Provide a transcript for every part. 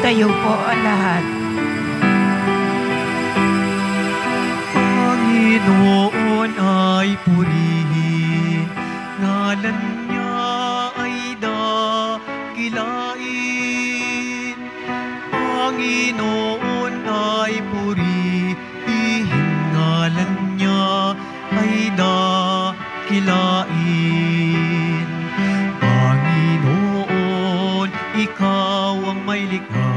Magtayo po ang lahat. Panginoon ay purihin, ngalan niya ay dakilain. Panginoon ay purihin, ngalan niya ay dakilain. Panginoon, ikaw ang may likha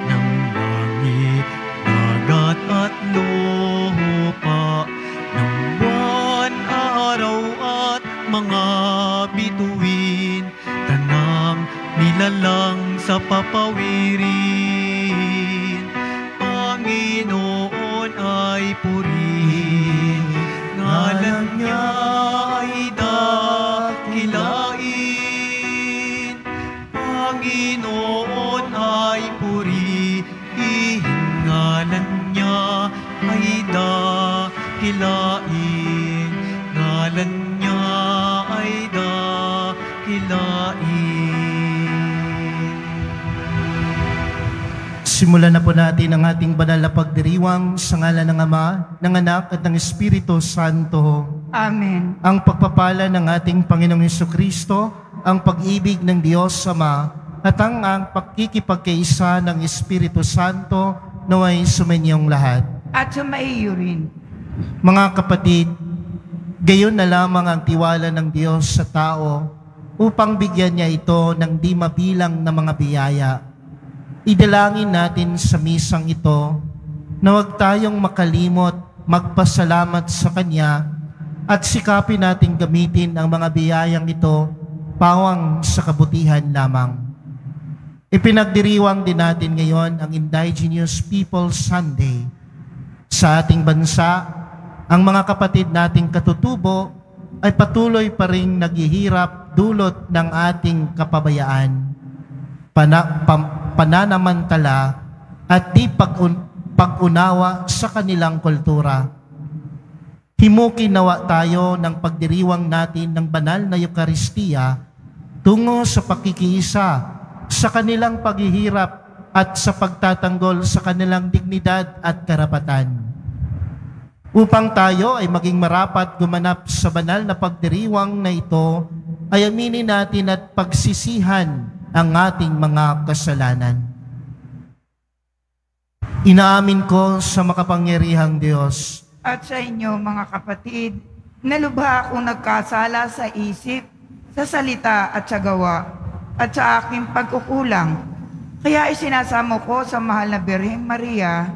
ng langit, dagat at lupa, ng buwan, araw at mga bituin, tanang nilalang sa papawirin. Panginoon ay purihin, ngalan niya ay dakilain. Panginoon ay purihin, ngalan niya ay dakilain. Ngalan niya ay dakilain. Simulan na po natin ang ating banal na pagdiriwang sa ngalan ng Ama, ng Anak at ng Espiritu Santo. Amen. Ang pagpapala ng ating Panginoong Hesukristo, ang pag-ibig ng Diyos Ama, at ang pakikipagkaisa ng Espiritu Santo naway sumayinyong lahat. At sumaiyo rin. Mga kapatid, gayon na lamang ang tiwala ng Diyos sa tao upang bigyan niya ito ng di mabilang na mga biyaya. Idalangin natin sa misang ito na huwag tayong makalimot magpasalamat sa Kanya at sikapin natin gamitin ang mga biyayang ito pawang sa kabutihan lamang. Ipinagdiriwang din natin ngayon ang Indigenous People Sunday. Sa ating bansa, ang mga kapatid nating katutubo ay patuloy pa rin naghihirap dulot ng ating kapabayaan, pananamantala at di pag-unawa sa kanilang kultura. Himukin nawa tayo ng pagdiriwang natin ng banal na Eukaristiya tungo sa pakikiisa sa kanilang paghihirap at sa pagtatanggol sa kanilang dignidad at karapatan. Upang tayo ay maging marapat gumanap sa banal na pagdiriwang na ito, ay aminin natin at pagsisihan ang ating mga kasalanan. Inaamin ko sa makapangyarihang Diyos At sa inyo, mga kapatid, nalubha akong nagkasala sa isip, sa salita at sa gawa, at sa aking pagkukulang. Kaya isinasamo ko sa mahal na Birheng Maria,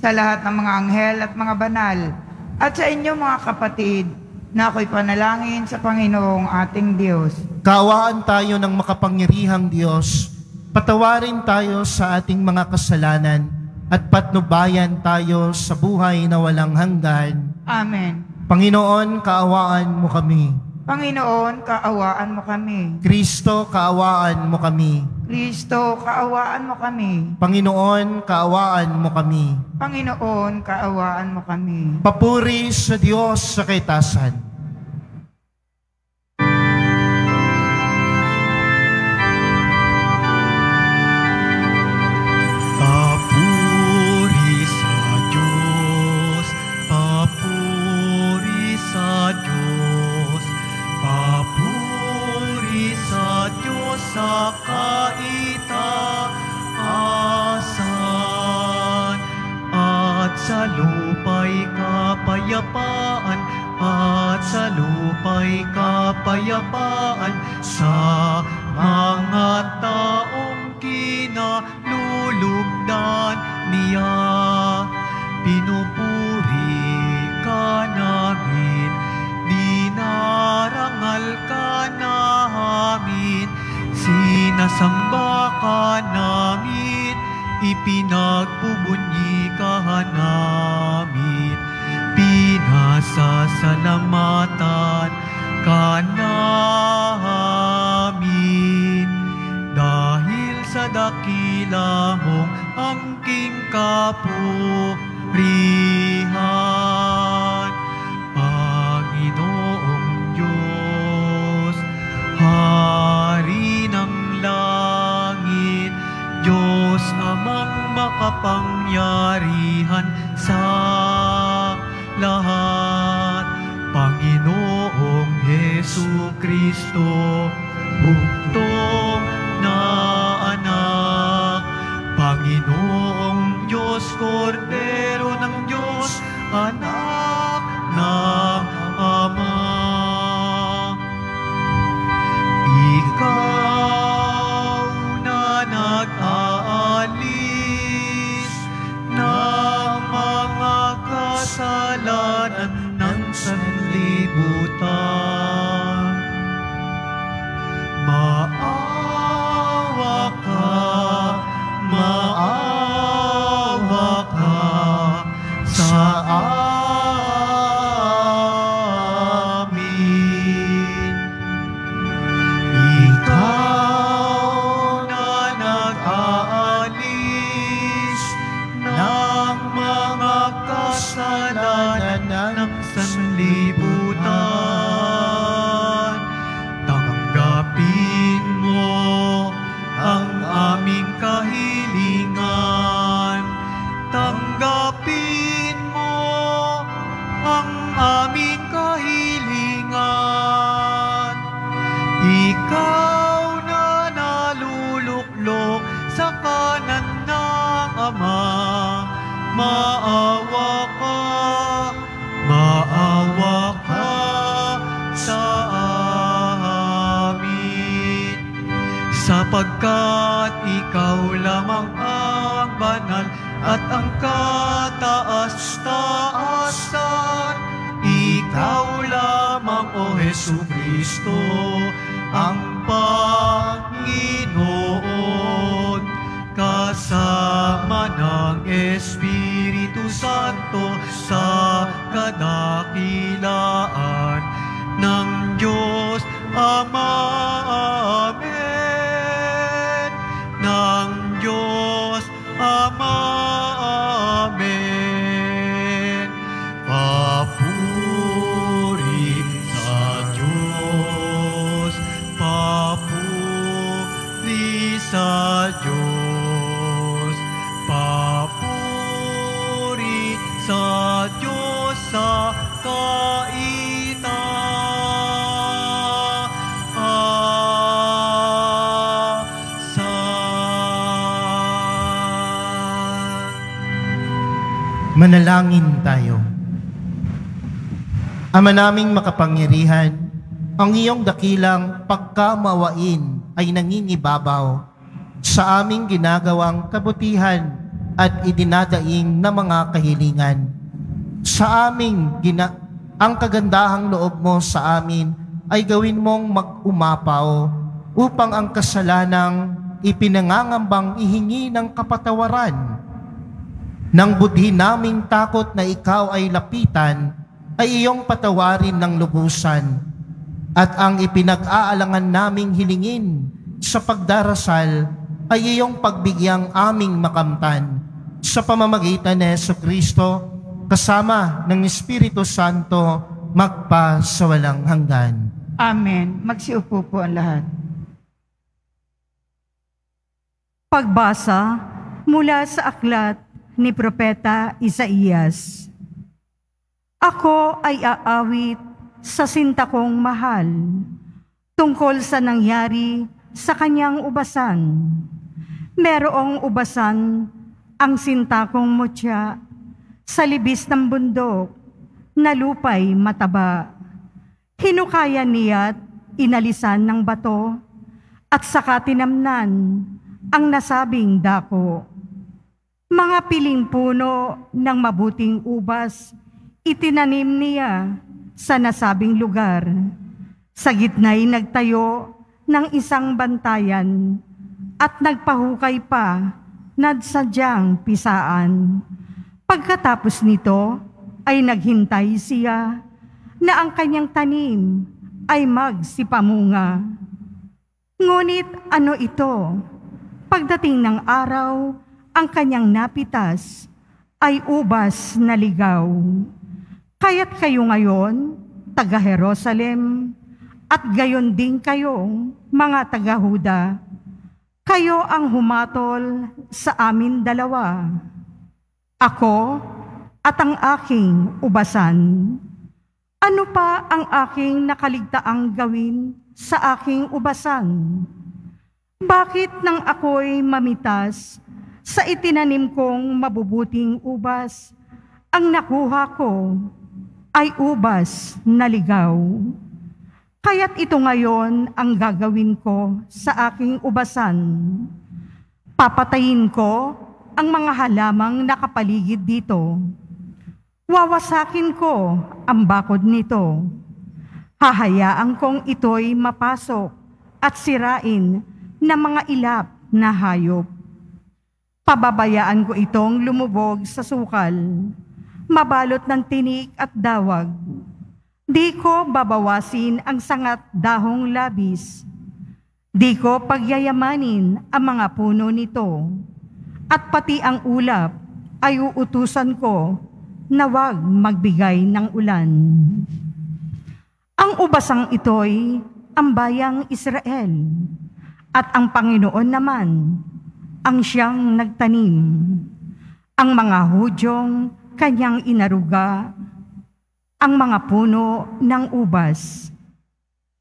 sa lahat ng mga anghel at mga banal, at sa inyo, mga kapatid, na ako'y panalangin sa Panginoong ating Diyos. Kaawaan tayo ng makapangyarihang Diyos, patawarin tayo sa ating mga kasalanan, at patnubayan tayo sa buhay na walang hanggan. Amen. Panginoon, kaawaan mo kami. Panginoon, kaawaan mo kami. Kristo, kaawaan mo kami. Kristo, kaawaan mo kami. Panginoon, kaawaan mo kami. Panginoon, kaawaan mo kami. Papuri sa Diyos sa kaitasan. Papuri sa Diyos, papuri sa Diyos, papuri sa Diyos sa kaitaasan, at sa lupa'y kapayapaan, at sa lupa'y kapayapaan sa mga taong kinalulugdan niya. Pinupuri ka namin, dinarangal ka namin, sinasamba ka namin, ipinagbubunyi ka namin, pinasasalamatan ka namin. Dahil sa dakila mong angking kapurihan, Panginoong Diyos, Hari ng langit, Diyos ang makapangyarihan sa lahat. Panginoong Hesu Kristo, buktong na anak. Panginoong Diyos, Kordero ng Diyos, anak ng Ama. Ikaw na nag-aalis ng mga kasalanan ng sanlibutan. Maawa ka sa amin. Ikaw na nag-aalis ng mga kasalanan ng sanlibutan. Tanggapin mo ang aming kahilingan. Tanggapin mo ang aming kahilingan. Ikaw na naluluklok sa kanan ng Ama, maawa ka sa amin. Sapagkat ikaw lamang ang banal at ang kataas-taasan. Ikaw lamang, O Hesu Kristo, ang Panginoon, kasama ng Espiritu Santo sa kadakilaan ng Diyos Ama. Amen. Ng Diyos Ama. Amen. Papuri sa Diyos. Papuri sa Diyos. Papuri sa Diyos sa Manalangin tayo. Ama naming makapangyarihan, ang iyong dakilang pagkamawain ay nangingibabaw sa aming ginagawang kabutihan at idinadaing na mga kahilingan. Sa aming ang kagandahang loob mo sa amin ay gawin mong mag-umapaw upang ang kasalanang ipinangangambang ihingi ng kapatawaran nang budhi naming takot na ikaw ay lapitan, ay iyong patawarin ng lubusan. At ang ipinag-aalangan naming hilingin sa pagdarasal ay iyong pagbigyang aming makamtan. Sa pamamagitan ni Hesu Kristo, kasama ng Espiritu Santo, magpa sa walang hanggan. Amen. Magsiupo po ang lahat. Pagbasa mula sa aklat ni Propeta Isaías. Ako ay aawit sa sinta kong mahal, tungkol sa nangyari sa kanyang ubasan. Merong ubasan ang sinta kong mutya, sa libis ng bundok, na lupay mataba. Hinukaya niya't inalisan ng bato, at saka tinamnan ang nasabing dako. Mga piling puno ng mabuting ubas, itinanim niya sa nasabing lugar. Sa gitna'y nagtayo ng isang bantayan at nagpahukay pa na sadyang pisaan. Pagkatapos nito ay naghintay siya na ang kanyang tanim ay magsipamunga. Ngunit ano ito? Pagdating ng araw, ang kanyang napitas ay ubas na ligaw. Kaya't kayo ngayon, taga Jerusalem, at gayon din kayong mga taga Huda, Kayo ang humatol sa amin dalawa. Ako at ang aking ubasan. Ano pa ang aking nakaligtaang gawin sa aking ubasan? Bakit nang ako'y mamitas sa itinanim kong mabubuting ubas, ang nakuha ko ay ubas na ligaw? Kaya't ito ngayon ang gagawin ko sa aking ubasan. Papatayin ko ang mga halamang nakapaligid dito. Wawasakin ko ang bakod nito. Hahayaan kong ito'y mapasok at sirain ng mga ilap na hayop. Pababayaan ko itong lumubog sa sukal, mabalot ng tinik at dawag. Di ko babawasin ang sangat dahong labis. Di ko pagyayamanin ang mga puno nito. At pati ang ulap ay uutusan ko na wag magbigay ng ulan. Ang ubasang ito'y ang bayang Israel, at ang Panginoon naman ang siyang nagtanim. Ang mga Hudyong kanyang inaruga, ang mga puno ng ubas,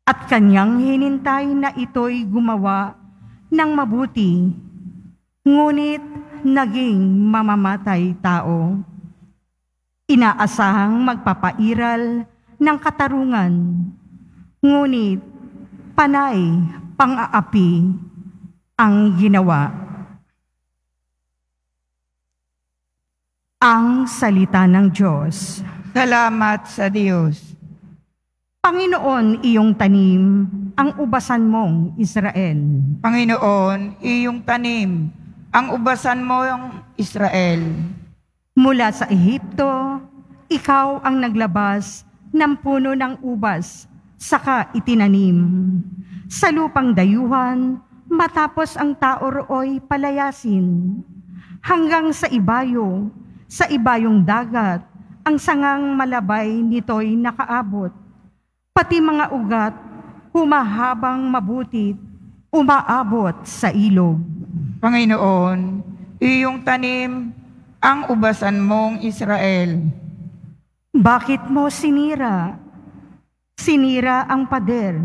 at kanyang hinintay na ito'y gumawa ng mabuti, ngunit naging mamamatay tao. Inaasahang magpapairal ng katarungan, ngunit panay pang-aapi ang ginawa. Ang salita ng Diyos. Salamat sa Diyos. Panginoon, iyong tanim ang ubasan mong Israel. Panginoon, iyong tanim ang ubasan mong Israel. Mula sa Ehipto, ikaw ang naglabas ng puno ng ubas, saka itinanim. Sa lupang dayuhan, matapos ang tao roo'y palayasin. Hanggang sa ibayong dagat, ang sangang malabay nito'y nakaabot. Pati mga ugat, humahabang mabutit, umaabot sa ilog. Panginoon, iyong tanim ang ubasan mong Israel. Bakit mo sinira? Sinira ang pader,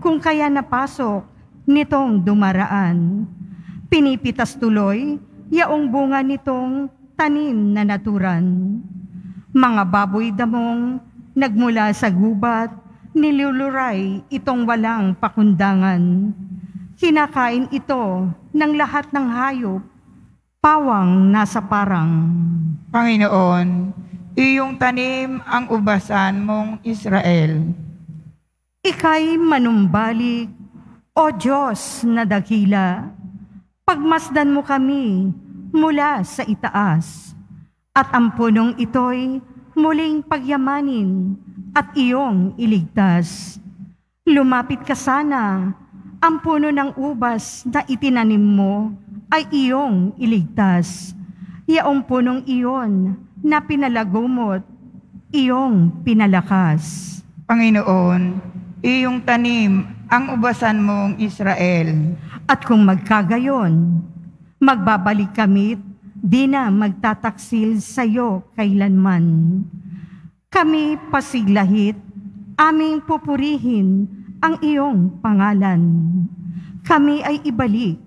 kung kaya napasok nitong dumaraan. Pinipitas tuloy, yaong bunga nitong tanim na naturan. Mga baboy damong nagmula sa gubat, niluluray itong walang pakundangan. Kinakain ito ng lahat ng hayop, pawang nasa parang. Panginoon, iyong tanim ang ubasan mong Israel. Ika'y manumbalik, O Diyos na dakila, pagmasdan mo kami mula sa itaas, at ang punong ito'y muling pagyamanin at iyong iligtas. Lumapit ka sana, ang puno ng ubas na itinanim mo ay iyong iligtas. Yaong punong iyon na pinalagumot, iyong pinalakas. Panginoon, iyong tanim ang ubasan mong Israel. At kung magkagayon, magbabalik kami't di na magtataksil sa iyo kailanman. Kami pasiglahit, aming pupurihin ang iyong pangalan. Kami ay ibalik,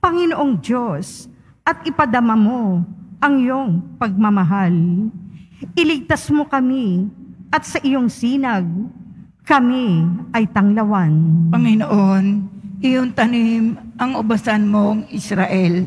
Panginoong Diyos, at ipadama mo ang iyong pagmamahal. Iligtas mo kami, at sa iyong sinag, kami ay tanglawan. Panginoon, iyong tanim ang ubasan mong Israel.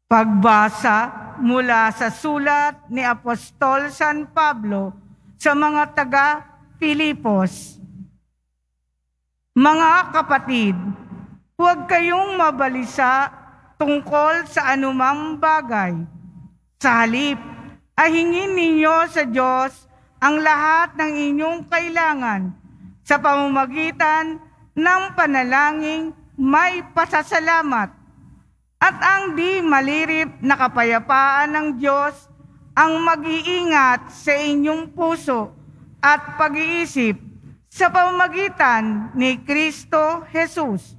Pagbasa mula sa sulat ni Apostol San Pablo sa mga taga-Filipos. Mga kapatid, huwag kayong mabalisa tungkol sa anumang bagay. Sa halip, ay hingin ninyo sa Diyos ang lahat ng inyong kailangan sa pamamagitan ng panalangin may pasasalamat. at ang di malirip na kapayapaan ng Diyos ang mag-iingat sa inyong puso at pag-iisip sa pamamagitan ni Kristo Jesus.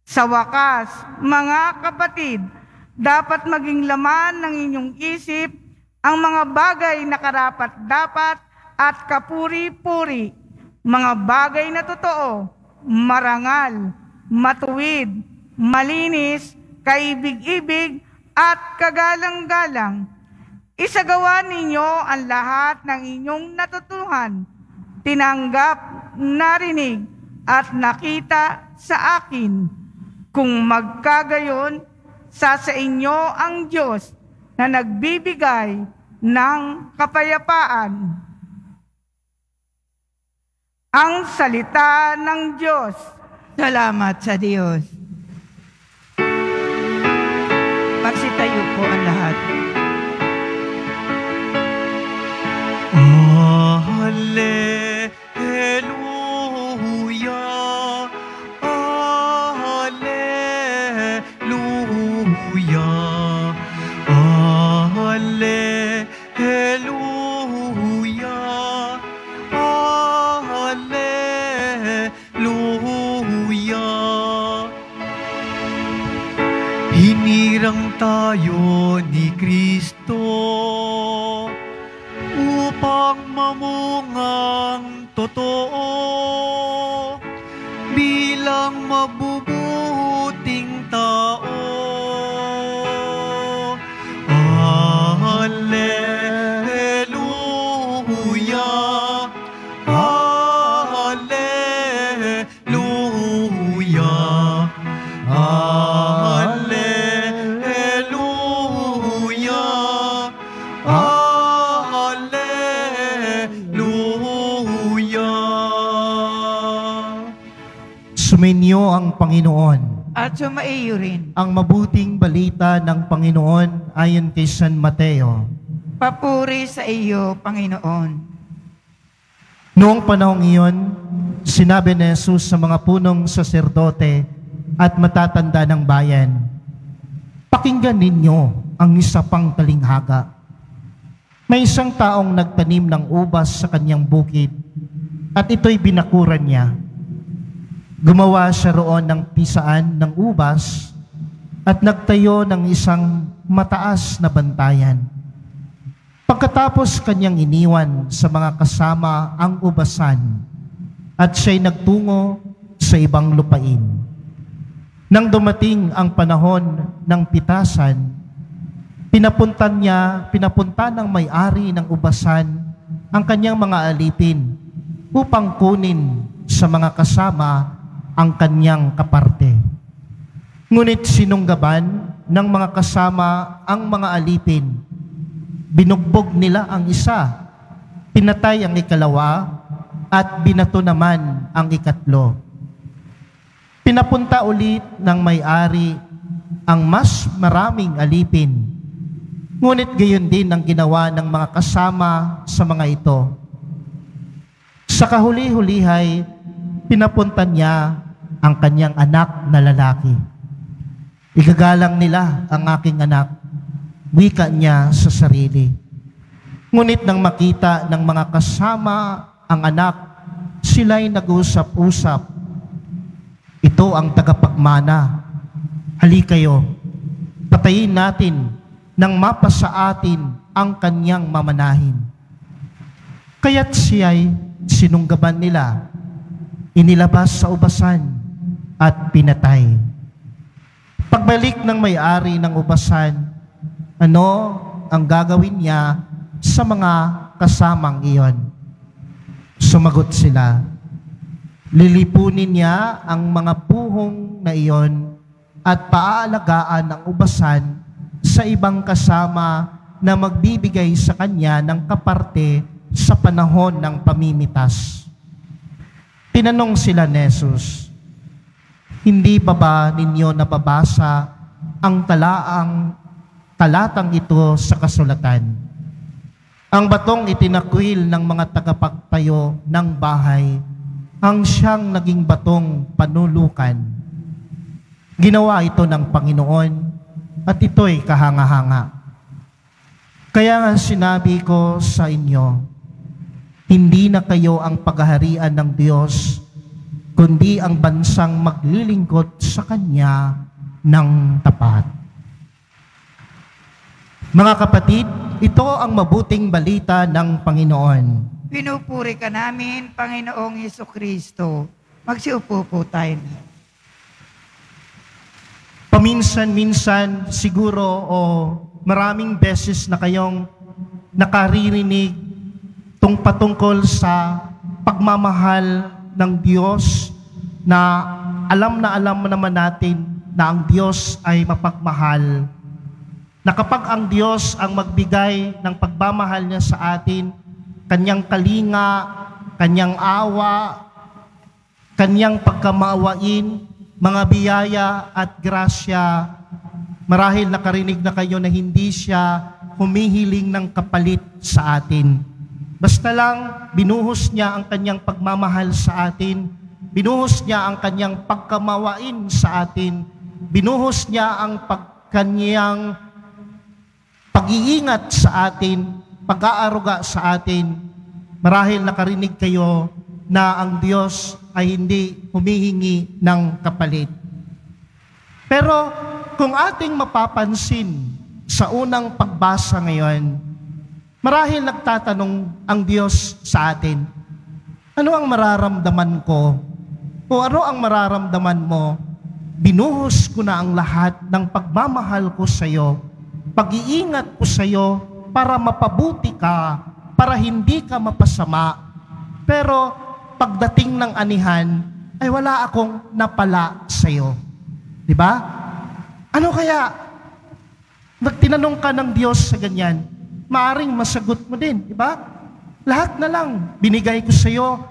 Sa wakas, mga kapatid, dapat maging laman ng inyong isip ang mga bagay na karapat-dapat at kapuri-puri, mga bagay na totoo, marangal, matuwid, malinis, kaibig-ibig at kagalang-galang. Isagawa ninyo ang lahat ng inyong natutuhan, tinanggap, narinig, at nakita sa akin. Kung magkagayon, sa inyo ang Diyos na nagbibigay ng kapayapaan. Ang salita ng Diyos. Salamat sa Diyos. Magsitayo po ang lahat. Hallelujah, Hallelujah, Hallelujah, Hallelujah. Hinirang tayo ni Kristo upang mamungang totoo bilang mabubuting tao. Hallelujah, Hallelujah, Hallelujah, Hallelujah. Sumainyo ang Panginoon. At sumaiyo rin. Ang mabuting balita ng Panginoon ayon kay San Mateo. Papuri sa iyo, Panginoon. Noong panahong iyon, sinabi ni Jesus sa mga punong saserdote at matatanda ng bayan, "Pakinggan ninyo ang isa pang talinghaga. May isang taong nagtanim ng ubas sa kanyang bukid at ito'y binakuran niya. Gumawa siya roon ng pisaan ng ubas at nagtayo ng isang mataas na bantayan. Pagkatapos kanyang iniwan sa mga kasama ang ubasan at siya'y nagtungo sa ibang lupain. Nang dumating ang panahon ng pitasan, pinapunta ng may-ari ng ubasan ang kanyang mga alipin upang kunin sa mga kasama ang kanyang kaparte. Ngunit sinunggaban ng mga kasama ang mga alipin. Binugbog nila ang isa, pinatay ang ikalawa, at binato naman ang ikatlo. Pinapunta ulit ng may-ari ang mas maraming alipin. Ngunit gayon din ang ginawa ng mga kasama sa mga ito. Sa kahuli-hulihay, pinapunta niya ang kanyang anak na lalaki. Igagalang nila ang aking anak, wika niya sa sarili. Ngunit nang makita ng mga kasama ang anak, sila'y nag-usap-usap. Ito ang tagapagmana. Halikayo, patayin natin nang mapasa atin ang kanyang mamanahin. Kaya't siya'y sinunggaban nila, inilabas sa ubasan at pinatay. Pagbalik ng may-ari ng ubasan, ano ang gagawin niya sa mga kasamang iyon? Sumagot sila, lilipunin niya ang mga puhong na iyon at paaalagaan ang ubasan sa ibang kasama na magbibigay sa kanya ng kaparte sa panahon ng pamimitas. Tinanong sila ni Jesus, hindi ba ninyo nababasa ang talatang ito sa kasulatan? Ang batong itinakwil ng mga tagapagtayo ng bahay ang siyang naging batong panulukan. Ginawa ito ng Panginoon at ito'y kahanga-hanga. Kaya nga sinabi ko sa inyo, hindi na kayo ang paghaharian ng Diyos, kundi ang bansang maglilingkod sa Kanya ng tapat. Mga kapatid, ito ang mabuting balita ng Panginoon. Pinupuri ka namin, Panginoong Hesukristo. Magsiupo po tayo. Paminsan-minsan siguro o maraming beses na kayong nakaririnig patungkol sa pagmamahal ng Diyos na alam naman natin na ang Diyos ay mapagmahal. Na kapag ang Diyos ang magbigay ng pagmamahal niya sa atin, Kanyang kalinga, Kanyang awa, Kanyang pagkamaawain, mga biyaya at grasya, marahil nakarinig na kayo na hindi siya humihiling ng kapalit sa atin. Basta lang, binuhos niya ang Kanyang pagmamahal sa atin, binuhos niya ang Kanyang pagkamawain sa atin, binuhos niya ang Kanyang pag-iingat sa atin, pag-aaruga sa atin. Marahil nakarinig kayo na ang Diyos ay hindi humihingi ng kapalit. Pero kung ating mapapansin sa unang pagbasa ngayon, marahil nagtatanong ang Diyos sa atin, ano ang mararamdaman ko? O ano ang mararamdaman mo? Binuhos ko na ang lahat ng pagmamahal ko sa iyo, pag-iingat ko sa iyo para mapabuti ka, para hindi ka mapasama. Pero pagdating ng anihan, ay wala akong napala sa iyo. Di ba? Ano kaya? Tinanong ka ng Diyos sa ganyan, maaring masagot mo din, di ba? Lahat na lang binigay ko sa iyo,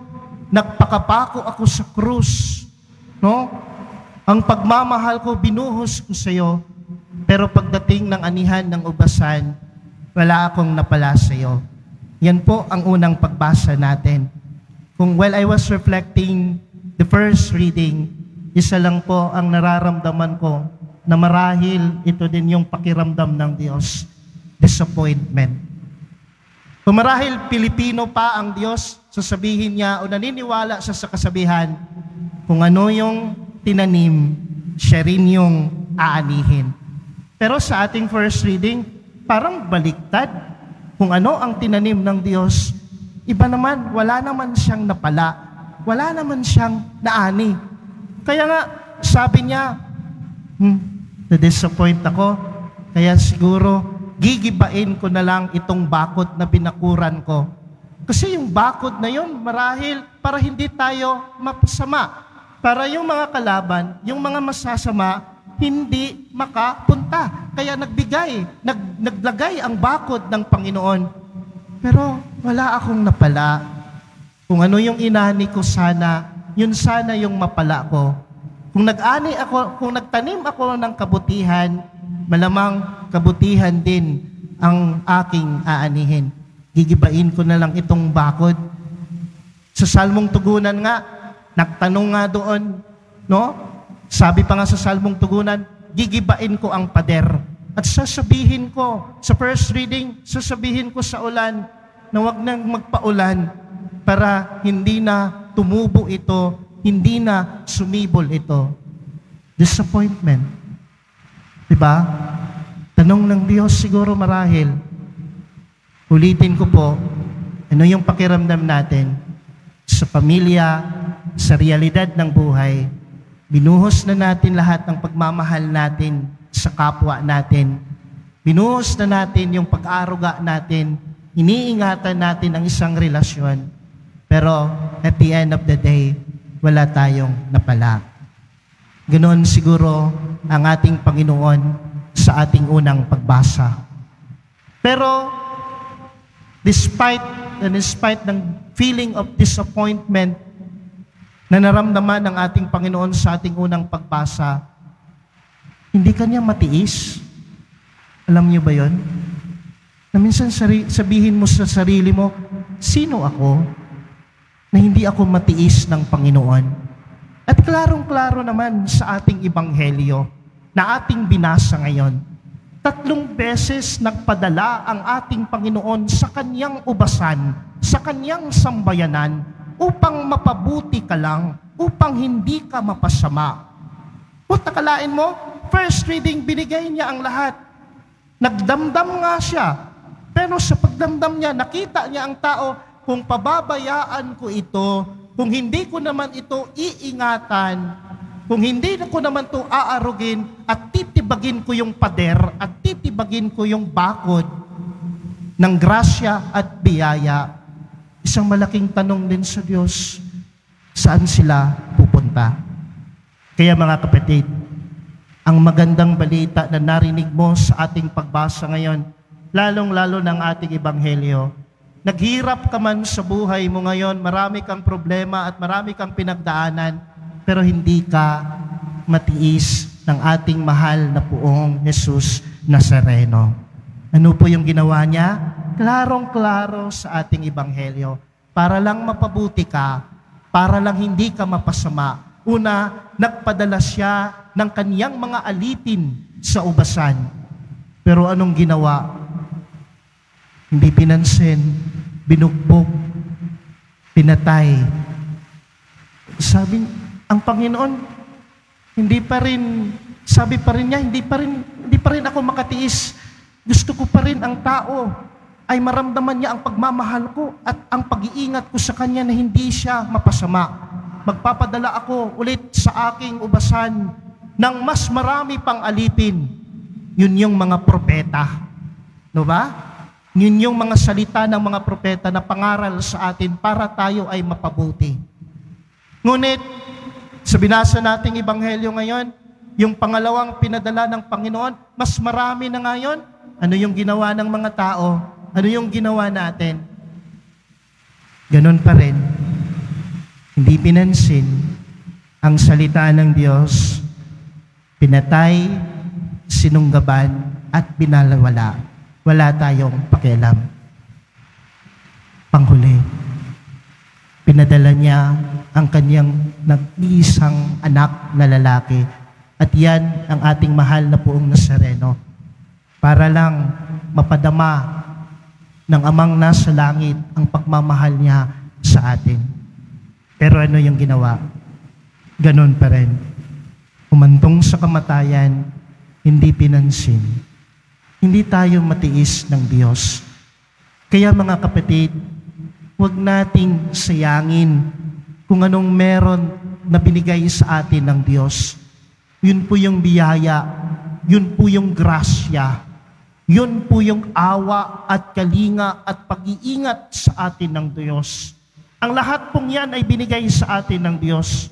nagpakapako ako sa krus, no? Ang pagmamahal ko binuhos ko sa iyo, pero pagdating ng anihan ng ubasan, wala akong napala sa iyo. Yan po ang unang pagbasa natin. Kung while I was reflecting the first reading, isa lang po ang nararamdaman ko na marahil ito din yung pakiramdam ng Diyos, disappointment. Kung marahil Pilipino pa ang Diyos, sasabihin niya o naniniwala siya sa kasabihan, kung ano yung tinanim, siya rin yung aanihin. Pero sa ating first reading, parang baliktad. Kung ano ang tinanim ng Diyos, iba naman, wala naman siyang napala, wala naman siyang naani. Kaya nga, sabi niya, na-disappoint ako, kaya siguro, gigibain ko na lang itong bakod na binakuran ko. Kasi yung bakod na yun, marahil para hindi tayo mapasama. Para yung mga kalaban, yung mga masasama, hindi makapunta. Kaya naglagay ang bakod ng Panginoon. Pero wala akong napala. Kung ano yung inani ko sana, yun sana yung mapala ko. Kung nagtanim ako ng kabutihan, malamang kabutihan din ang aking aanihin. Gigibain ko na lang itong bakod. Sa Salmong Tugunan nga, nagtanong nga doon, no? Sabi pa nga sa Salmong Tugunan, gigibain ko ang pader. At sasabihin ko, sa first reading, sasabihin ko sa ulan, na wag nang magpaulan para hindi na tumubo ito, hindi na sumibol ito. Disappointment. Diba? Tanong ng Diyos siguro marahil. Ulitin ko po, ano yung pakiramdam natin sa pamilya, sa realidad ng buhay. Binuhos na natin lahat ng pagmamahal natin sa kapwa natin. Binuhos na natin yung pag-aaruga natin. Iniingatan natin ang isang relasyon. Pero at the end of the day, wala tayong napala. Ganoon siguro ang ating Panginoon sa ating unang pagbasa. Pero despite ng feeling of disappointment na naramdaman ng ating Panginoon sa ating unang pagbasa, hindi Kanya matiis. Alam niyo ba yon? Na minsan sabihin mo sa sarili mo, sino ako na hindi ako matiis ng Panginoon? At klarong-klaro naman sa ating ebanghelyo na ating binasa ngayon, 3 beses nagpadala ang ating Panginoon sa kanyang ubasan, sa kanyang sambayanan, upang mapabuti ka lang, upang hindi ka mapasama. Kung nakalain mo, first reading, binigay niya ang lahat. Nagdamdam nga siya, pero sa pagdamdam niya, nakita niya ang tao, kung pababayaan ko ito, kung hindi ko naman ito iingatan, kung hindi ko naman ito aarugin at titibagin ko yung pader at titibagin ko yung bakod ng grasya at biyaya, isang malaking tanong din sa Diyos, saan sila pupunta? Kaya mga kapatid, ang magandang balita na narinig mo sa ating pagbasa ngayon, lalong-lalo ng ating ebanghelyo, naghirap ka man sa buhay mo ngayon, marami kang problema at marami kang pinagdaanan, pero hindi ka matiis ng ating mahal na Poong Jesus Nazareno. Ano po yung ginawa niya? Klarong-klaro sa ating ebanghelyo. Para lang mapabuti ka, para lang hindi ka mapasama. Una, nagpadala siya ng kaniyang mga alipin sa ubasan. Pero anong ginawa? Hindi pinansin, binugbog, pinatay. Ang Panginoon, hindi pa rin, sabi pa rin niya, hindi pa rin ako makatiis. Gusto ko pa rin ang tao ay maramdaman niya ang pagmamahal ko at ang pag-iingat ko sa kanya na hindi siya mapasama. Magpapadala ako ulit sa aking ubasan ng mas marami pang alipin. Yun yung mga propeta. No ba? Yun yung mga salita ng mga propeta na pangaral sa atin para tayo ay mapabuti. Ngunit, sa binasa nating ebanghelyo ngayon, yung pangalawang pinadala ng Panginoon, mas marami na ngayon. Ano yung ginawa ng mga tao? Ano yung ginawa natin? Ganon pa rin. Hindi pinansin ang salita ng Diyos, pinatay, sinunggaban, at binalawala. Wala tayong pakialam. Panghuli, pinadala niya ang kanyang nag-iisang anak na lalaki. At yan ang ating mahal na Poong Nazareno. Para lang mapadama ng Amang nasa langit ang pagmamahal niya sa atin. Pero ano yung ginawa? Ganon pa rin. Humantong sa kamatayan, hindi pinansin. Hindi tayo matiis ng Diyos. Kaya mga kapatid, huwag nating sayangin kung anong meron na binigay sa atin ng Diyos. Yun po yung biyaya, yun po yung grasya, yun po yung awa at kalinga at pag-iingat sa atin ng Diyos. Ang lahat pong yan ay binigay sa atin ng Diyos.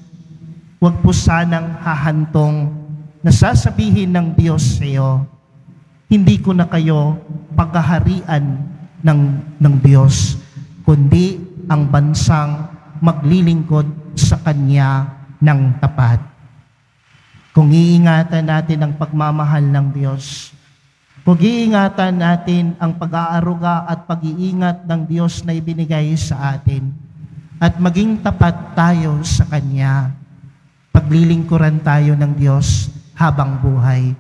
Huwag po sanang hahantong na sasabihin ng Diyos sa iyo, hindi ko na kayo paghaharian ng Diyos, kundi ang bansang maglilingkod sa Kanya ng tapat. Kung iingatan natin ang pagmamahal ng Diyos, kung iingatan natin ang pag-aaruga at pag-iingat ng Diyos na ibinigay sa atin, at maging tapat tayo sa Kanya, paglilingkuran tayo ng Diyos habang buhay.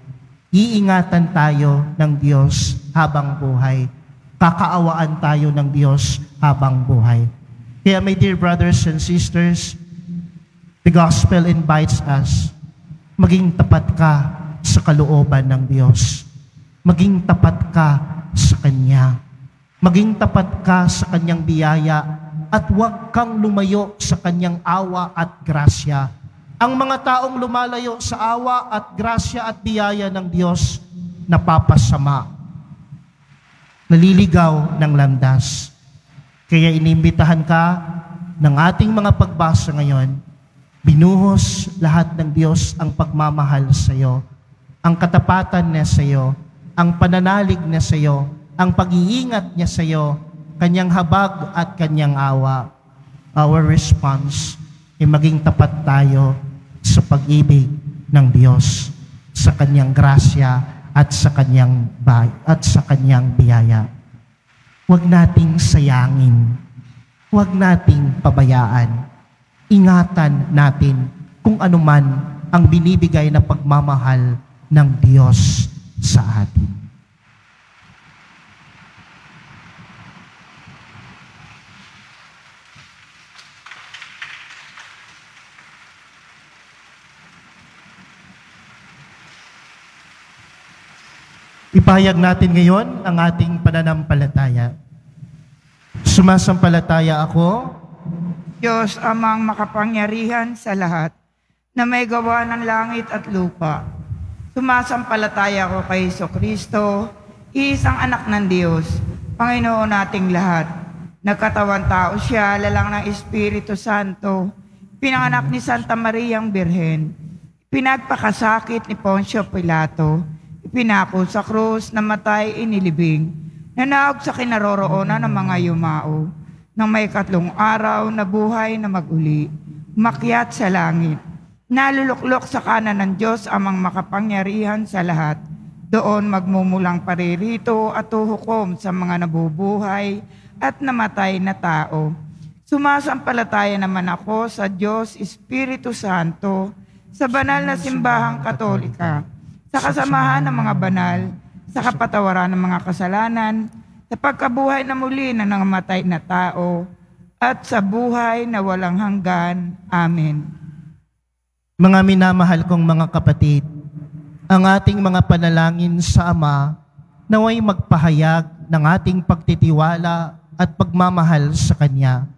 Iingatan tayo ng Diyos habang buhay. Kakaawaan tayo ng Diyos habang buhay. Kaya my dear brothers and sisters, the gospel invites us, maging tapat ka sa kalooban ng Diyos. Maging tapat ka sa Kanya. Maging tapat ka sa Kanyang biyaya at huwag kang lumayo sa Kanyang awa at grasya. Ang mga taong lumalayo sa awa at grasya at biyaya ng Diyos, napapasama, naliligaw ng landas. Kaya inimbitahan ka ng ating mga pagbasa ngayon, binuhos lahat ng Diyos ang pagmamahal sa iyo, ang katapatan niya sa iyo, ang pananalig niya sa iyo, ang pag-iingat niya sa iyo, Kanyang habag at Kanyang awa. Our response ay maging tapat tayo sa pag-ibig ng Diyos, sa Kanyang grasya at sa Kanyang biyaya. Huwag nating sayangin. Huwag nating pabayaan. Ingatan natin kung ano man ang binibigay na pagmamahal ng Diyos sa atin. Ipahayag natin ngayon ang ating pananampalataya. Sumasampalataya ako, Diyos amang makapangyarihan sa lahat, na may gawa ng langit at lupa. Sumasampalataya ko kay Jesucristo, isang anak ng Diyos, Panginoon nating lahat. Nagkatawan tao siya, lalang ng Espiritu Santo, pinanganak ni Santa Mariang Birhen, pinagpakasakit ni Poncio Pilato, ipinako sa krus, namatay, inilibing, nanawag sa kinaroroonan ng mga yumao, nang may 3 araw na buhay na maguli, umakyat sa langit, naluluklok sa kanan ng Diyos amang makapangyarihan sa lahat. Doon magmumulang paririto at huhukom sa mga nabubuhay at namatay na tao. Sumasampalataya naman ako sa Diyos Espiritu Santo, sa banal na simbahang Katolika, sa kasamahan ng mga banal, sa kapatawaran ng mga kasalanan, sa pagkabuhay na muli ng nangamatay na tao, at sa buhay na walang hanggan. Amen. mga minamahal kong mga kapatid, ang ating mga panalangin sa Ama naway magpahayag ng ating pagtitiwala at pagmamahal sa Kanya.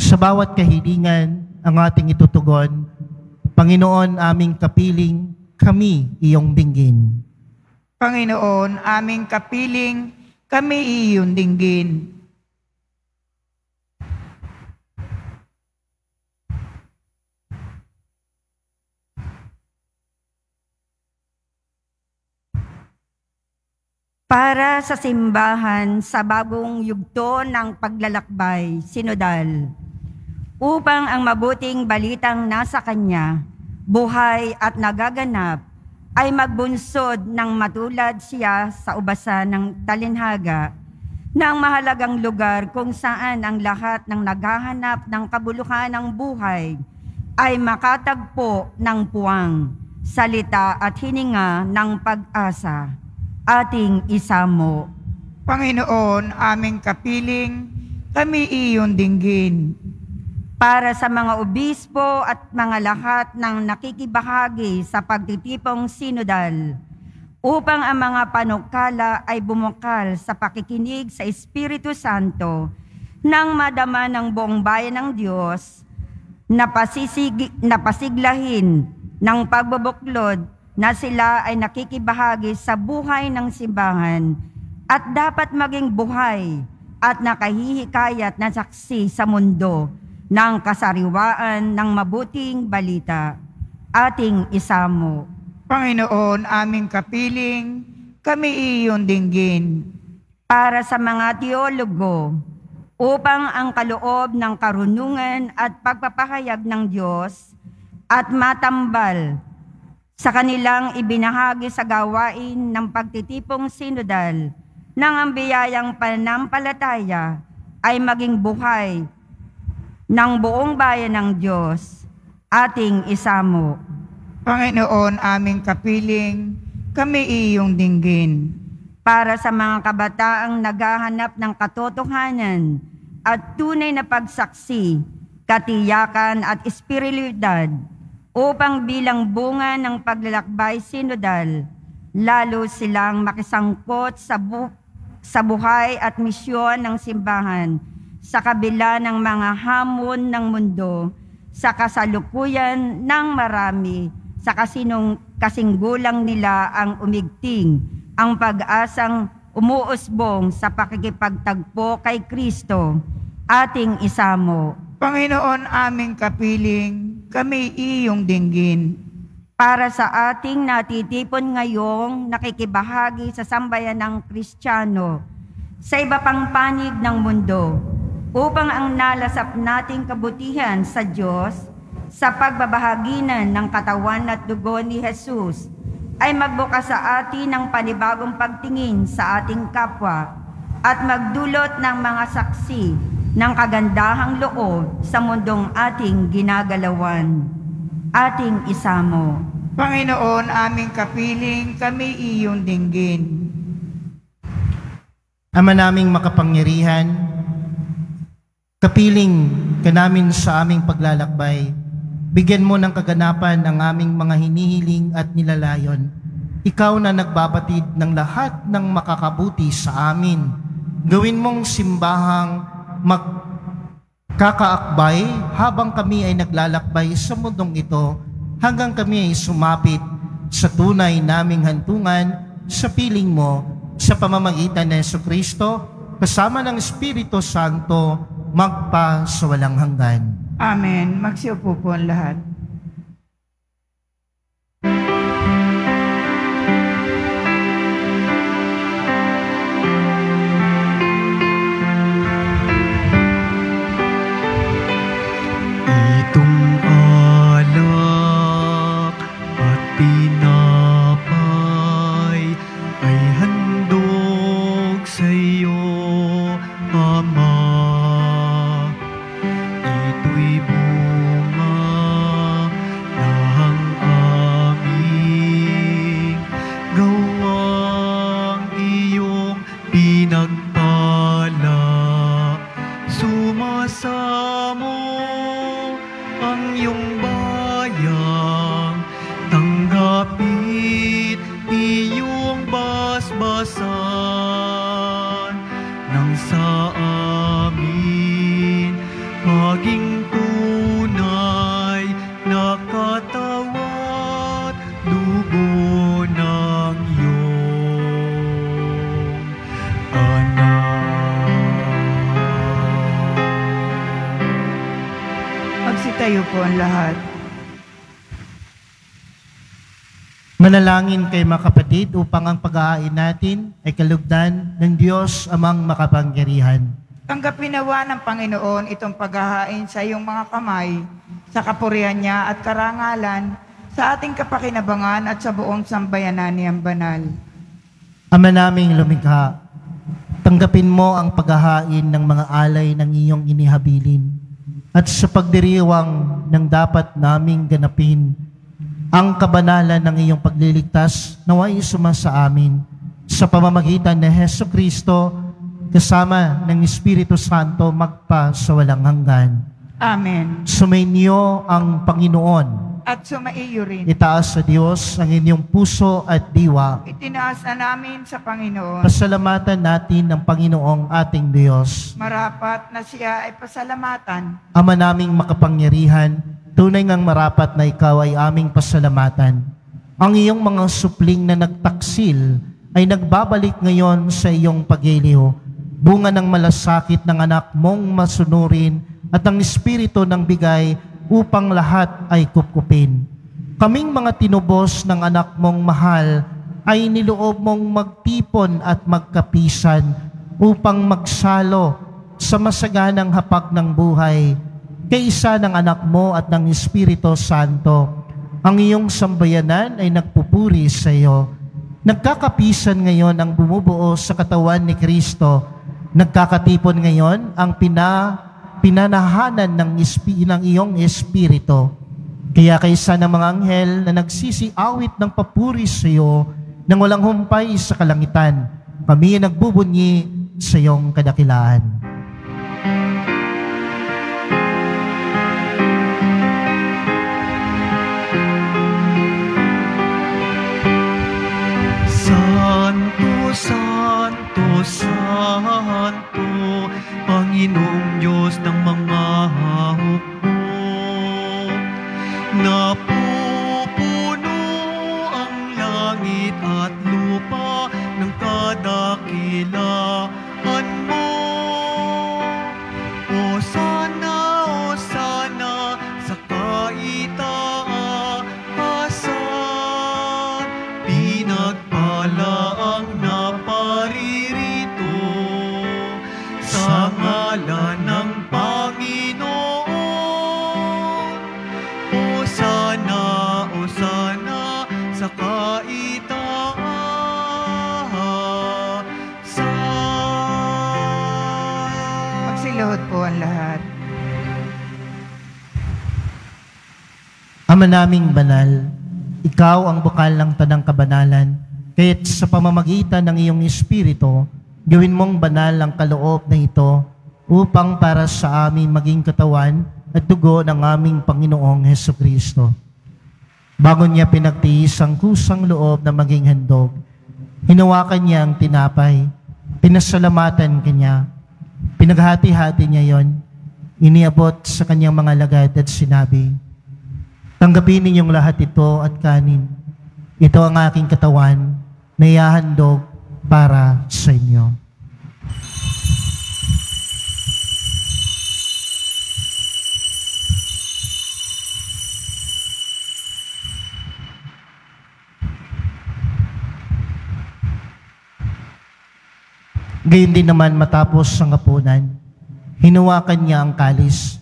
Sa bawat kahilingan ang ating itutugon, Panginoon aming kapiling, kami iyong dinggin. Panginoon aming kapiling, kami iyong dinggin. Para sa simbahan sa bagong yugto ng paglalakbay, sinodal, upang ang mabuting balitang nasa Kanya, buhay at nagaganap, ay magbunsod ng matulad siya sa ubasan ng talinhaga, ng mahalagang lugar kung saan ang lahat ng naghahanap ng kabuluhan ng buhay ay makatagpo ng puwang, salita at hininga ng pag-asa. Ating isamo. Panginoon aming kapiling, kami iyong dinggin. Para sa mga obispo at mga lahat ng nakikibahagi sa pagtitipong sinodal, upang ang mga panukala ay bumukal sa pakikinig sa Espiritu Santo, nang madama ng buong bayan ng Diyos, napasiglahin ng pagbubuklod na sila ay nakikibahagi sa buhay ng simbahan at dapat maging buhay at nakahihikayat na saksi sa mundo ng kasariwaan ng mabuting balita. Ating isamo. Panginoon aming kapiling, kami iyong dinggin. Para sa mga teologo, upang ang kaloob ng karunungan at pagpapahayag ng Diyos at matambal sa kanilang ibinahagi sa gawain ng pagtitipong sinodal, nang ang biyayang pananampalataya ay maging buhay ng buong bayan ng Diyos. Ating isamo. Panginoon aming kapiling, kami iyong dinggin. Para sa mga kabataang naghahanap ng katotohanan at tunay na pagsaksi, katiyakan at espiritualidad, upang bilang bunga ng paglalakbay sinodal, lalo silang makisangkot sa buhay at misyon ng simbahan sa kabila ng mga hamon ng mundo, sa kasalukuyan ng marami, sa kasinggulang nila ang umigting, ang pag-asang umuusbong sa pakikipagtagpo kay Kristo. Ating isamo. Panginoon aming kapiling, kami iyong dinggin. Para sa ating natitipon ngayong nakikibahagi sa sambayan ng Kristiyano sa iba pang panig ng mundo, upang ang nalasap nating kabutihan sa Diyos sa pagbabahaginan ng katawan at dugo ni Jesus ay magbukas sa atin ng panibagong pagtingin sa ating kapwa at magdulot ng mga saksi ng kagandahang loob sa mundong ating ginagalawan. Ating isamo. Panginoon aming kapiling, kami iyong dinggin. Ama naming makapangyarihan, kapiling ka namin sa aming paglalakbay, bigyan mo ng kaganapan ang aming mga hinihiling at nilalayon. Ikaw na nagbabatid ng lahat ng makakabuti sa amin. Gawin mong simbahang magkakaakbay habang kami ay naglalakbay sa mundong ito hanggang kami ay sumapit sa tunay naming hantungan sa piling mo sa pamamagitan ng Jesucristo kasama ng Espiritu Santo magpa sa walang hanggan. Amen. Magsiupo po ang lahat. Itong alak at tinapay ay handog sa iyo, Ama. Ito'y bunga ng aming gawang iyong pinagpala. Sumasamo ang iyong bayang, tanggapit iyong basbasan nang sa amin maging tunay na katawat dugo ng iyong anak. Magsitayo po ang lahat. Manalangin kay mga kapatid upang ang pag-aain natin ay kalugdan ng Diyos amang makapangyarihan. Tanggapin nawa ng Panginoon itong paghahain sa iyong mga kamay, sa kapurihan niya at karangalan, sa ating kapakinabangan at sa buong sambayanan niyang banal. Ama naming lumikha, tanggapin mo ang paghahain ng mga alay ng iyong inihabilin at sa pagdiriwang ng dapat naming ganapin ang kabanalan ng iyong pagliligtas naway sumasa amin sa pamamagitan ni Jesucristo kasama ng Espiritu Santo magpa sa walang hanggan. Amen. Sumainyo ang Panginoon. At sumaiyo rin. Itaas sa Diyos ang inyong puso at diwa. Itinaas na namin sa Panginoon. Pasalamatan natin ang Panginoong ating Diyos. Marapat na siya ay pasalamatan. Ama naming makapangyarihan, tunay ngang marapat na ikaw ay aming pasalamatan. Ang iyong mga supling na nagtaksil ay nagbabalik ngayon sa iyong pag-iliw. Bunga ng malasakit ng anak mong masunurin at ang espiritu ng bigay upang lahat ay kupkupin. Kaming mga tinubos ng anak mong mahal ay niloob mong magtipon at magkapisan upang magsalo sa masaganang hapag ng buhay kaysa ng anak mo at ng Espiritu Santo. Ang iyong sambayanan ay nagpupuri sa iyo. Nagkakapisan ngayon ang bumubuo sa katawan ni Kristo. Nagkakatipon ngayon ang pinanahanan ng iyong Espiritu. Kaya kaysa ng mga anghel na nagsisiawit ng papuri sa iyo nang walang humpay sa kalangitan, kami nagbubunyi sa iyong kadakilaan. Santo, Santo, Santo, Panginoong Diyos ng mga hukbo, napupuno ang langit at lupa ng kadakilaan mo. Hosana, Hosana sa kaitaasan, pinagpala ang naparirito sa ngalan ng Panginoon. Hosana, Hosana sa kaitaasan. Magsiluhod po ang lahat. Ama naming banal, ikaw ang bukal ng tanang kabanalan, kaya't sa pamamagitan ng iyong Espiritu, gawin mong banal ang kaloob na ito upang para sa amin maging katawan at dugo ng aming Panginoong Hesukristo. Bago niya pinagtiis ang kusang loob na maging handog, hinawakan niya ang tinapay, pinasalamatan kanya, pinaghati-hati niya yon, iniabot sa kanyang mga lagad at sinabi, "Tanggapin ninyong lahat ito at kanin. Ito ang aking katawan na ihahandog para sa inyo." Gayon din naman matapos ang hapunan, hinawakan niya ang kalis,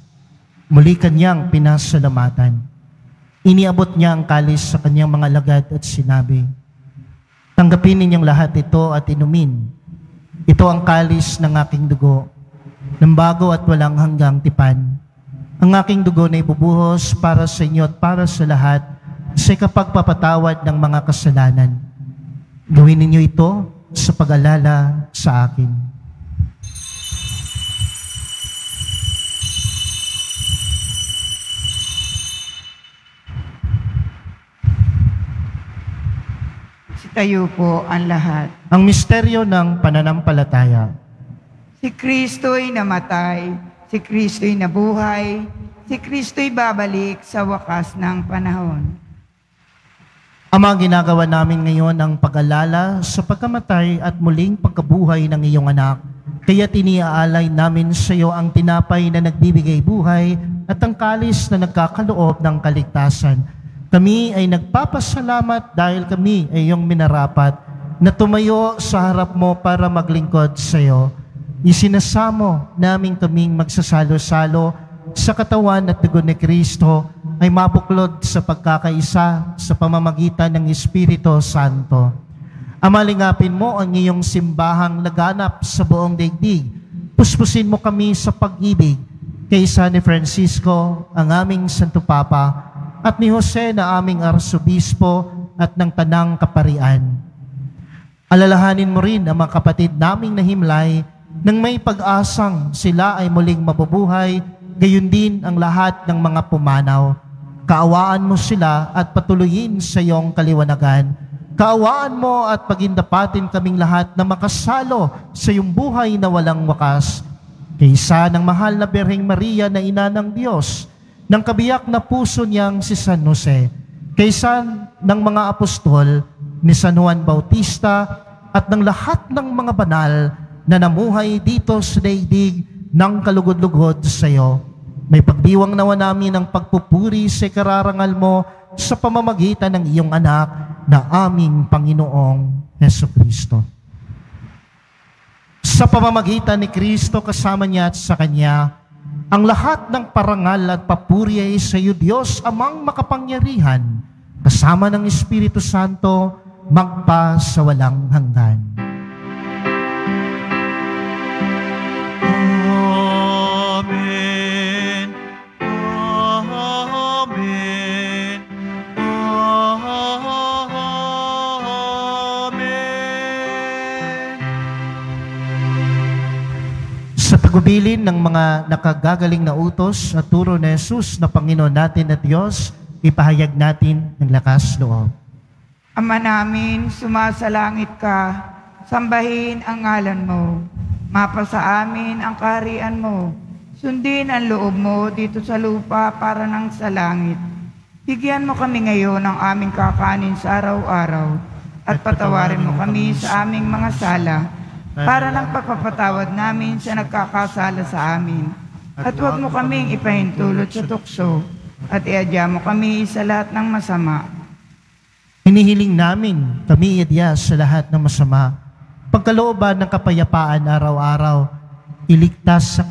muli kanyang pinasalamatan. Iniabot niya ang kalis sa kanyang mga lagad at sinabi, "Tanggapin ninyong lahat ito at inumin. Ito ang kalis ng aking dugo, ng bago at walang hanggang tipan. Ang aking dugo na ibubuhos para sa inyo at para sa lahat sa ikapagpapatawad ng mga kasalanan. Gawin ninyo ito sa pag-alala sa akin." Tayo po ang lahat. Ang misteryo ng pananampalataya. Si Kristo'y namatay, si Kristo'y nabuhay, si Kristo'y babalik sa wakas ng panahon. Ama, ginagawa namin ngayon ang pag-alala sa pagkamatay at muling pagkabuhay ng iyong anak. Kaya tiniaalay namin sa iyo ang tinapay na nagbibigay buhay at ang kalis na nagkakaloob ng kaligtasan. Kami ay nagpapasalamat dahil kami ay iyong minarapat na tumayo sa harap mo para maglingkod sa iyo. Isinasamo namin kaming magsasalo-salo sa katawan at dugo ni Kristo ay mabuklod sa pagkakaisa sa pamamagitan ng Espiritu Santo. Amalingapin mo ang iyong simbahang laganap sa buong daigdig. Puspusin mo kami sa pag-ibig kay San Francisco, ang aming Santo Papa, at ni Jose na aming Arsobispo at ng Tanang Kaparian. Alalahanin mo rin ang mga kapatid naming nahimlay nang may pag-asang sila ay muling mabubuhay, gayon din ang lahat ng mga pumanaw. Kaawaan mo sila at patuloyin sa iyong kaliwanagan. Kaawaan mo at pagindapatin kaming lahat na makasalo sa iyong buhay na walang wakas. Kaysa ng mahal na Birheng Maria na ina ng Diyos, ng kabiyak na puso niyang si San Jose, kaysa ng mga apostol ni San Juan Bautista at ng lahat ng mga banal na namuhay dito sa daigdig ng kalugod-lugod sa iyo. May pagdiwang nawa namin ang pagpupuri sa kararangal mo sa pamamagitan ng iyong anak na aming Panginoong Hesukristo. Sa pamamagitan ni Kristo kasama niya at sa Kanya, ang lahat ng parangal at papuri ay sa iyo, Diyos, Amang makapangyarihan, kasama ng Espiritu Santo, magpa sa walang hanggan. Amen. Amen. Amen. Sa tagubilin ng mga nakagagaling na utos at turo ni Jesus na Panginoon natin at Diyos, ipahayag natin ng lakas loob. Ama namin, sumasalangit ka, sambahin ang ngalan mo. Mapasa amin ang kaharian mo. Sundin ang loob mo dito sa lupa para nang sa langit. Bigyan mo kami ngayon ng aming kakanin sa araw-araw at patawarin mo kami sa aming mga sala para ng pagpapatawad namin sa nagkakasala sa amin. At huwag mo kaming ipahintulot sa tukso at iadya mo kami sa lahat ng masama. Hinihiling namin kami iadya sa lahat ng masama, pagkalooban ng kapayapaan araw-araw, iligtas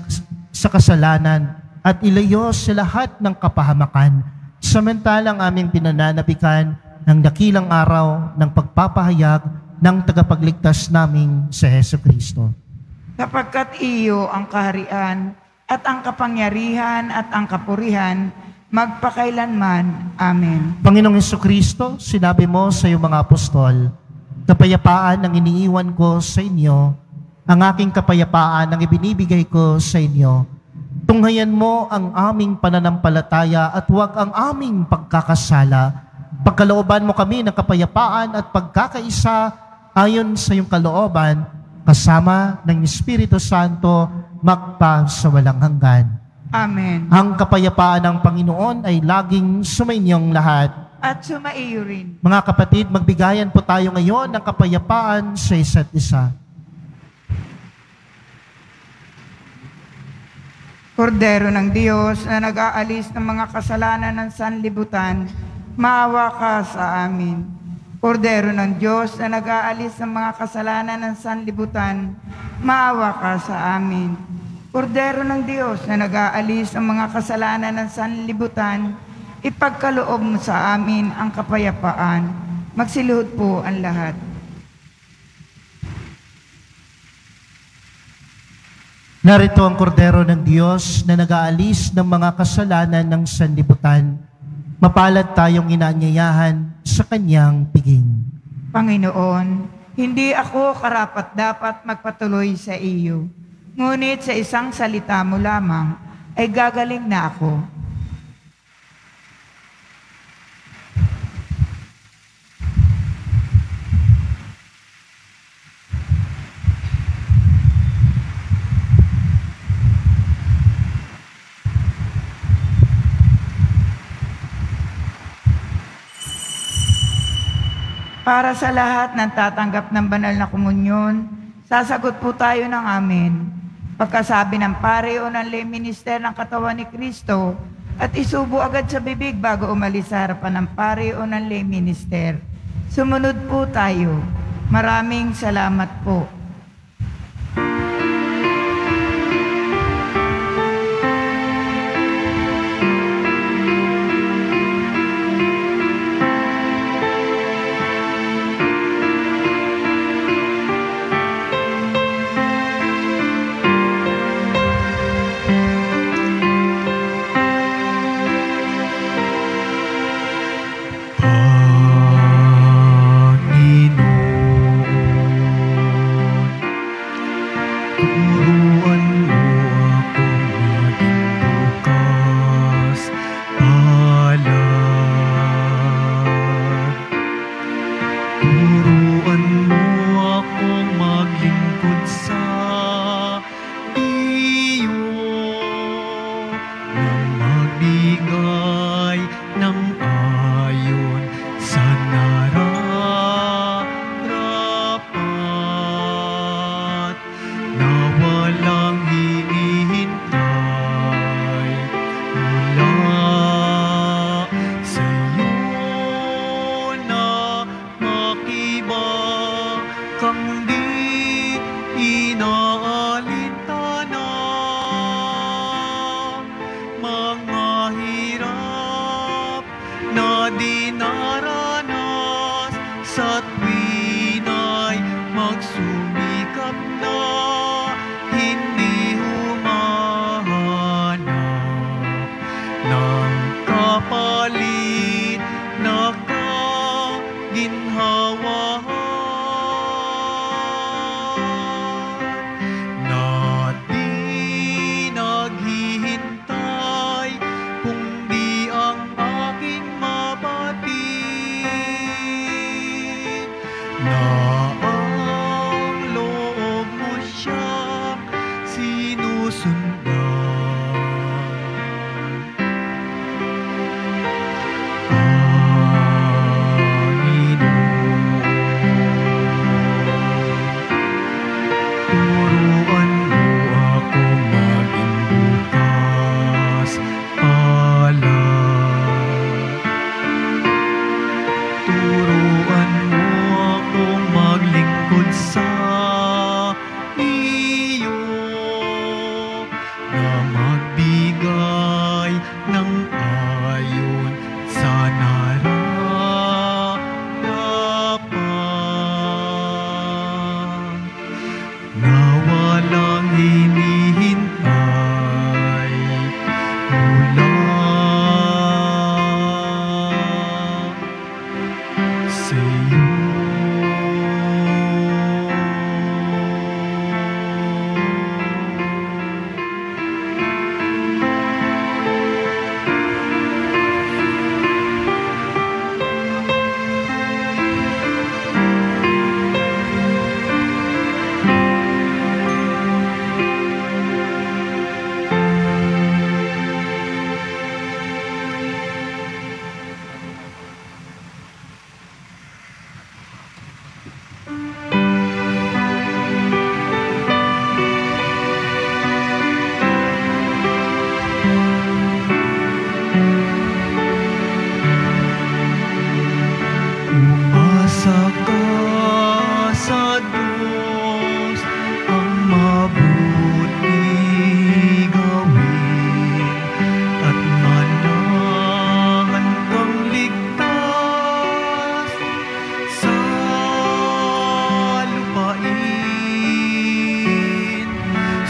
sa kasalanan at ilayo sa lahat ng kapahamakan, samantalang aming pinananabikan ng dakilang araw ng pagpapahayag ng tagapagligtas naming si Hesukristo. Sapagkat iyo ang kaharian at ang kapangyarihan at ang kapurihan magpakailanman. Amen. Panginoong Hesukristo, sinabi mo sa iyong mga apostol, kapayapaan ang iniiwan ko sa inyo, ang aking kapayapaan ang ibinibigay ko sa inyo. Tunghayan mo ang aming pananampalataya at huwag ang aming pagkakasala. Pagkalooban mo kami ng kapayapaan at pagkakaisa ayon sa iyong kalooban, kasama ng Espiritu Santo, magpa sa walang hanggan. Amen. Ang kapayapaan ng Panginoon ay laging sumainyong lahat. At sumaiyo rin. Mga kapatid, magbigayan po tayo ngayon ng kapayapaan sa isa't isa. Kordero ng Diyos na nag-aalis ng mga kasalanan ng sanlibutan, maawa ka sa amin. Kordero ng Diyos na nag-aalis ng mga kasalanan ng sanlibutan, maawa ka sa amin. Kordero ng Diyos na nag-aalis ng mga kasalanan ng sanlibutan, ipagkaloob mo sa amin ang kapayapaan. Magsiluhod po ang lahat. Narito ang kordero ng Diyos na nag-aalis ng mga kasalanan ng sanlibutan. Mapalad tayong inaanyayahan sa kanyang piging. Panginoon, hindi ako karapat-dapat magpatuloy sa iyo. Ngunit sa isang salita mo lamang ay gagaling na ako. Para sa lahat ng tatanggap ng banal na komunyon, sasagot po tayo ng amen. Pagkasabi ng pare o ng lay minister ng katawan ni Kristo, at isubo agad sa bibig bago umalis sa harapan ng pare o ng lay minister. Sumunod po tayo. Maraming salamat po. Magsumikap na, hindi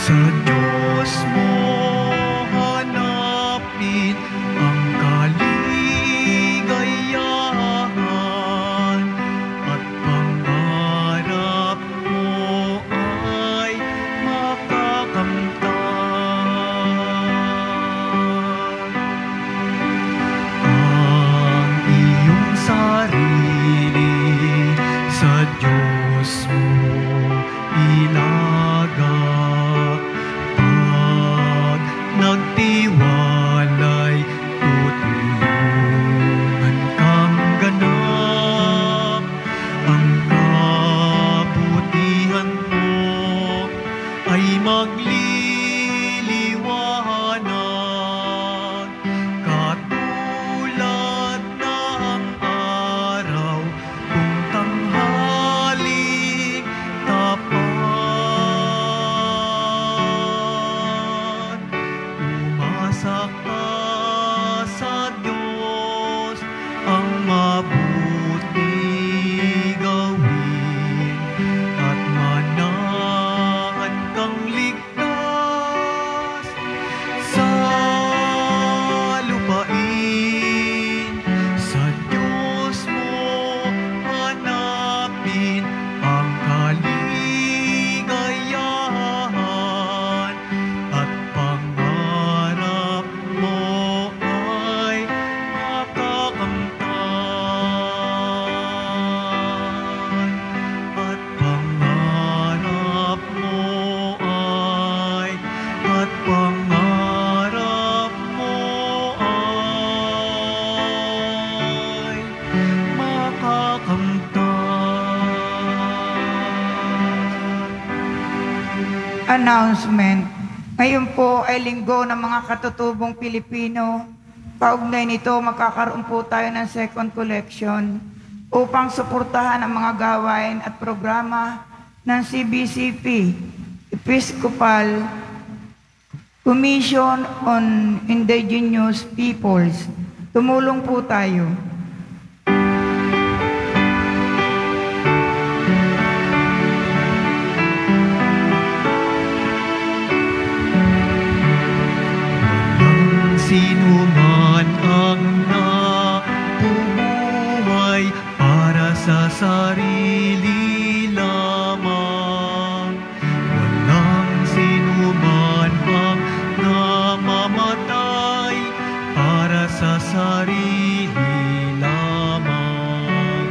Sa Diyos mo hanapin ang kaligayahan at pangarap mo ay makakamtan. Ang iyong sarili sa Diyos mo ilagak. Pag nagtiwalay, tutulungan kang ganap. Ang kabutihan mo ay magliliwanag, katulad ng araw kung tanghaling tapat. Umasa ka sa Diyos, ang mabuti gawin, at manahan kang ligtas sa lupain. Sa Diyos mo hanapin ang kaligayahan at pangarap mo ay makakamtan. At pangarap mo ay makakamtan. Announcement. Ngayon po ay linggo ng mga katutubong Pilipino. Kaugnay nito, magkakaroon po tayo ng second collection upang suportahan ang mga gawain at programa ng CBCP, Episcopal Commission on Indigenous Peoples. Tumulong po tayo. Sino man ang nabubuhay para sa sarili lamang. Walang sino man ang namamatay para sa sarili lamang.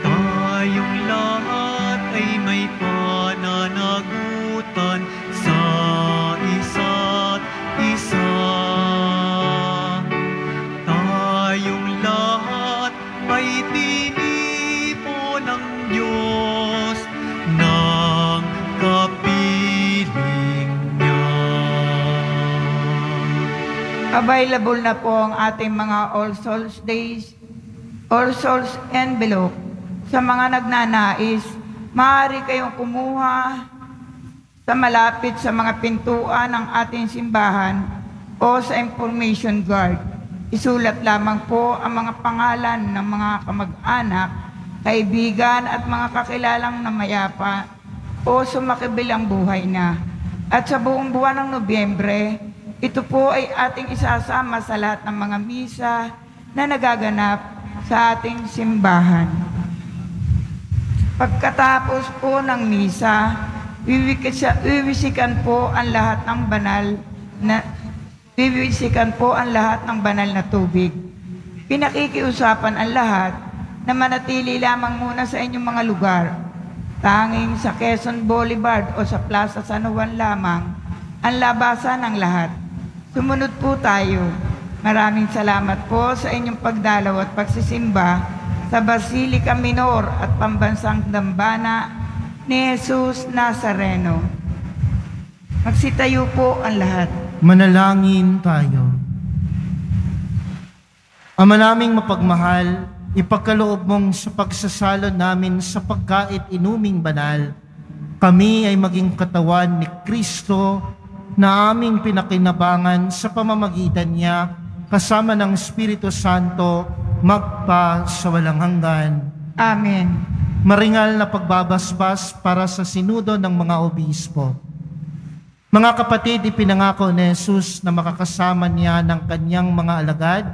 Tayong lahat ay may pananagutan sa isa't isa. Tayong lahat ay tinipo ng Diyos ng kapiling niya. Available na po ang ating mga All Souls Days, All Souls envelope. Sa mga nagnanais, maaari kayong kumuha sa malapit sa mga pintuan ng ating simbahan o sa information guard. Isulat lamang po ang mga pangalan ng mga kamag-anak, kaibigan at mga kakilalang na mayapa o sumakibilang buhay na. At sa buong buwan ng Nobyembre, ito po ay ating isasama sa lahat ng mga misa na nagaganap sa ating simbahan. Pagkatapos po ng misa, wiwisikan po ang lahat ng banal na tubig. Pinakikiusapan ang lahat na manatili lamang muna sa inyong mga lugar. Tanging sa Quezon Boulevard o sa Plaza San Juan lamang ang labasan ng lahat. Sumunod po tayo. Maraming salamat po sa inyong pagdalaw at pagsisimba sa Basilica Minor at Pambansang Dambana ni Jesus Nazareno. Magsitayo po ang lahat. Manalangin tayo. Ama naming mapagmahal, ipagkaloob mong sa pagsasalo namin sa pagkait inuming banal, kami ay maging katawan ni Kristo na aming pinakinabangan sa pamamagitan niya kasama ng Espiritu Santo magpa sa walang hanggan. Amen. Maringal na pagbabasbas para sa sinudo ng mga obispo. Mga kapatid, ipinangako ni Jesus na makakasama niya ng kanyang mga alagad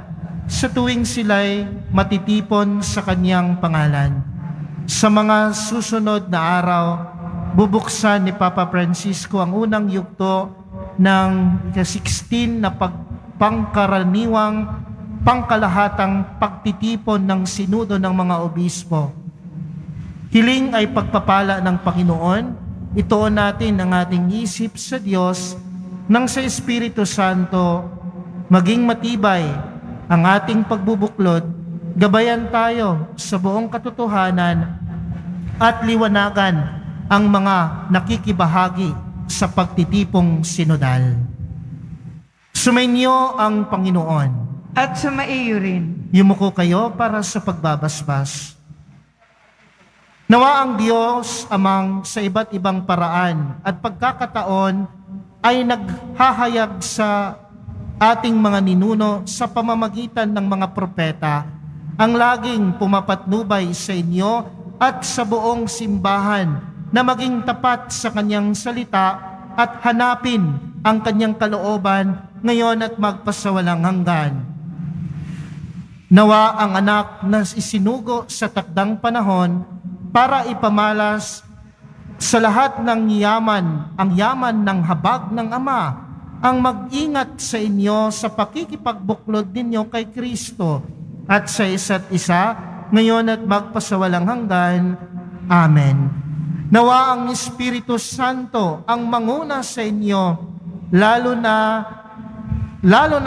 sa tuwing sila'y matitipon sa kanyang pangalan. Sa mga susunod na araw, bubuksan ni Papa Francisco ang unang yugto ng ika-16 na pangkaraniwang pangkalahatang pagtitipon ng sinudo ng mga obispo. Hiling ay pagpapala ng Panginoon, ituon natin ang ating isip sa Diyos nang sa Espiritu Santo maging matibay ang ating pagbubuklod, gabayan tayo sa buong katotohanan at liwanagan ang mga nakikibahagi sa pagtitipong sinodal. Sumainyo ang Panginoon. At sumaiyo rin. Yumuko kayo para sa pagbabasbas. Nawa ang Diyos amang sa iba't ibang paraan at pagkakataon ay naghahayag sa ating mga ninuno sa pamamagitan ng mga propeta ang laging pumapatnubay sa inyo at sa buong simbahan na maging tapat sa kanyang salita at hanapin ang kanyang kalooban ngayon at magpasawalang hanggan. Nawa ang anak na isinugo sa takdang panahon para ipamalas sa lahat ng yaman, ang yaman ng habag ng Ama, ang mag-ingat sa inyo sa pakikipagbuklod ninyo kay Kristo at sa isa't isa, ngayon at magpasawalang hanggan. Amen. Nawa ang Espiritu Santo ang manguna sa inyo, lalo na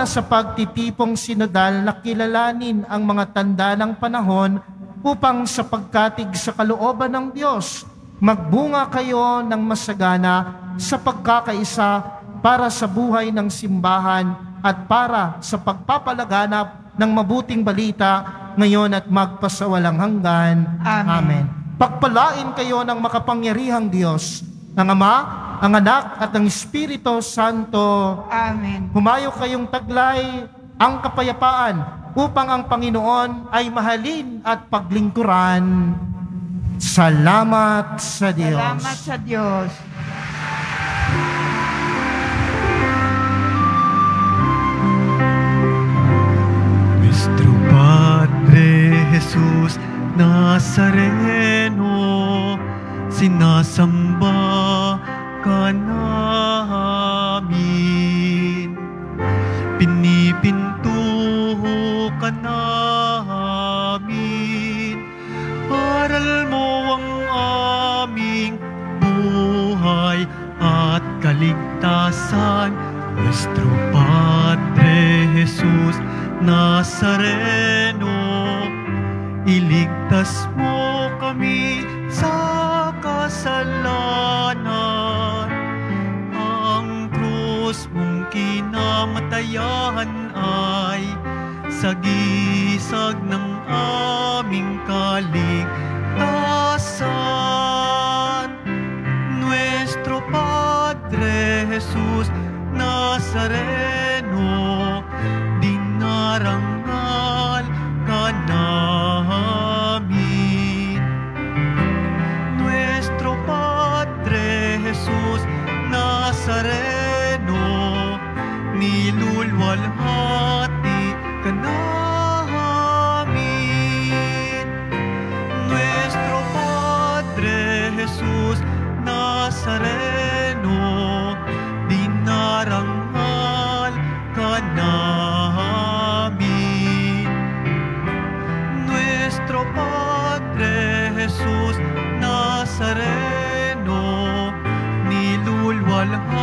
sa pagtitipong sinodal na kilalanin ang mga tanda ng panahon upang sa pagkatig sa kalooban ng Diyos, magbunga kayo ng masagana sa pagkakaisa para sa buhay ng simbahan at para sa pagpapalaganap ng mabuting balita ngayon at magpasawalang hanggan. Amen. Pagpalain kayo ng makapangyarihang Diyos, ang Ama, ang Anak at ang Espiritu Santo. Amen. Humayo kayong taglay ang kapayapaan upang ang Panginoon ay mahalin at paglingkuran. Salamat sa Diyos. Salamat sa Diyos. Nuestro Padre Jesus Nazareno, sinasamba ka namin, pinipinto ka namin, aral mo ang aming buhay at kaligtasan. Nuestro Padre Jesus Nazareno, iligtas mo kami sa kasalanan. Ang krus mong kinamatayan ay sagisag ng aming kaligtasan. Nuestro Padre Jesus Nazareno, dinarangal ka namin. Nuestro Padre Jesus Nazareno, nilulwalhati ka namin. Nuestro Padre Jesus Nazareno, dinarangal ka namin. Nuestro Padre Jesus Nazareno, nilulwalhati